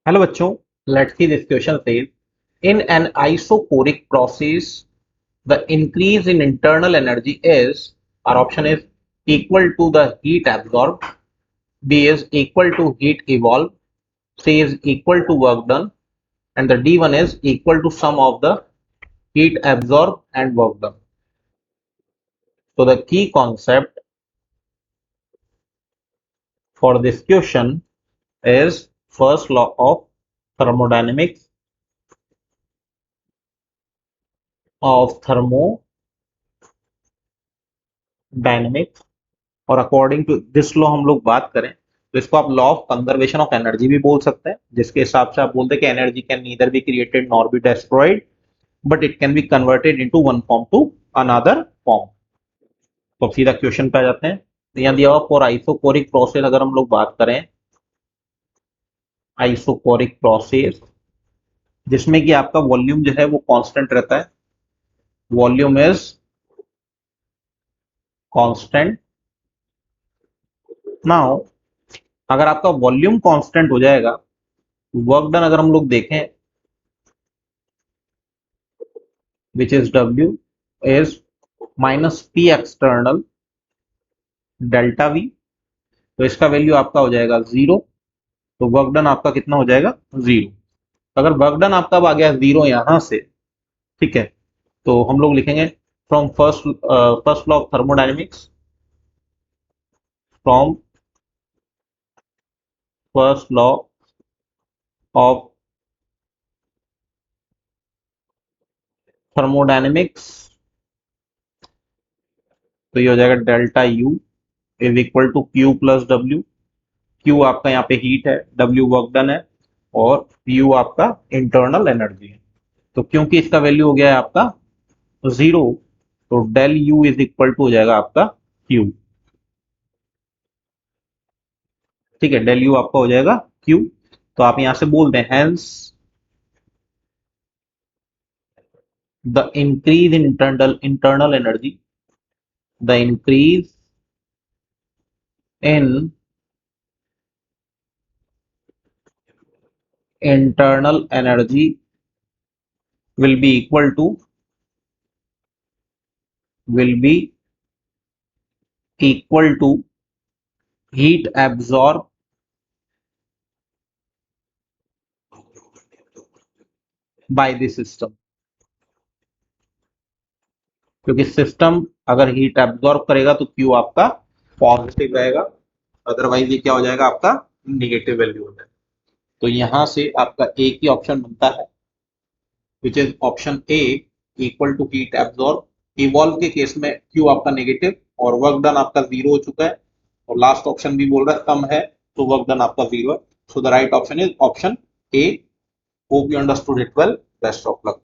Hello बच्चों, let's see this question says in an isochoric process the increase in internal energy is our option is equal to the heat absorb, B is equal to heat evolve, C is equal to work done and the D1 is equal to sum of the heat absorbed and work done. So the key concept for this question is first law of thermodynamics और according to this law हम लोग बात करें तो इसको आप law of conservation of energy भी बोल सकते हैं, जिसके हिसाब से आप बोलते हैं कि energy can neither be created nor be destroyed but it can be converted into one form to another form. तो सीधा क्वेश्चन पे आ जाते हैं। तो यहाँ दिया हुआ फॉर आइसोकोरिक प्रोसेस अगर हम लोग बात करें, आइसोकोरिक प्रोसेस जिसमें कि आपका वॉल्यूम जो है वो कांस्टेंट रहता है, वॉल्यूम इज कांस्टेंट। नाउ अगर आपका वॉल्यूम कांस्टेंट हो जाएगा, वर्क डन अगर हम लोग देखें which is W is minus P external delta V, तो इसका वैल्यू आपका हो जाएगा 0। तो वर्क डन आपका कितना हो जाएगा 0। अगर वर्क डन आपका आ गया 0 यहां से, ठीक है, तो हम लोग लिखेंगे from first law of thermodynamics, from first law of thermodynamics, तो ये हो जाएगा delta U is equal to Q plus W। Q आपका यहाँ पे हीट है, W वर्क डन है और U आपका इंटरनल एनर्जी है। तो क्योंकि इसका वैल्यू हो गया है आपका 0, तो del U is equal to हो जाएगा आपका Q। ठीक है, डेल U आपका हो जाएगा Q। तो आप यहां से बोल दें hence the increase in internal energy, the increase in internal energy will be equal to heat absorbed by the system। क्योंकि सिस्टम अगर हीट एब्जॉर्ब करेगा तो Q आपका पॉजिटिव रहेगा, अदरवाइज ये क्या हो जाएगा आपका निगेटिव वैल्यू हो जाएगा। तो यहां से आपका एक ही ऑप्शन बनता है which is option A equal to heat absorb. Evolve के केस में Q आपका नेगेटिव और वर्क डन आपका 0 हो चुका है, और लास्ट ऑप्शन भी बोल रहा है कम है तो वर्क डन आपका 0 है। So the right option is option A. Hope you understood it well. Best of luck.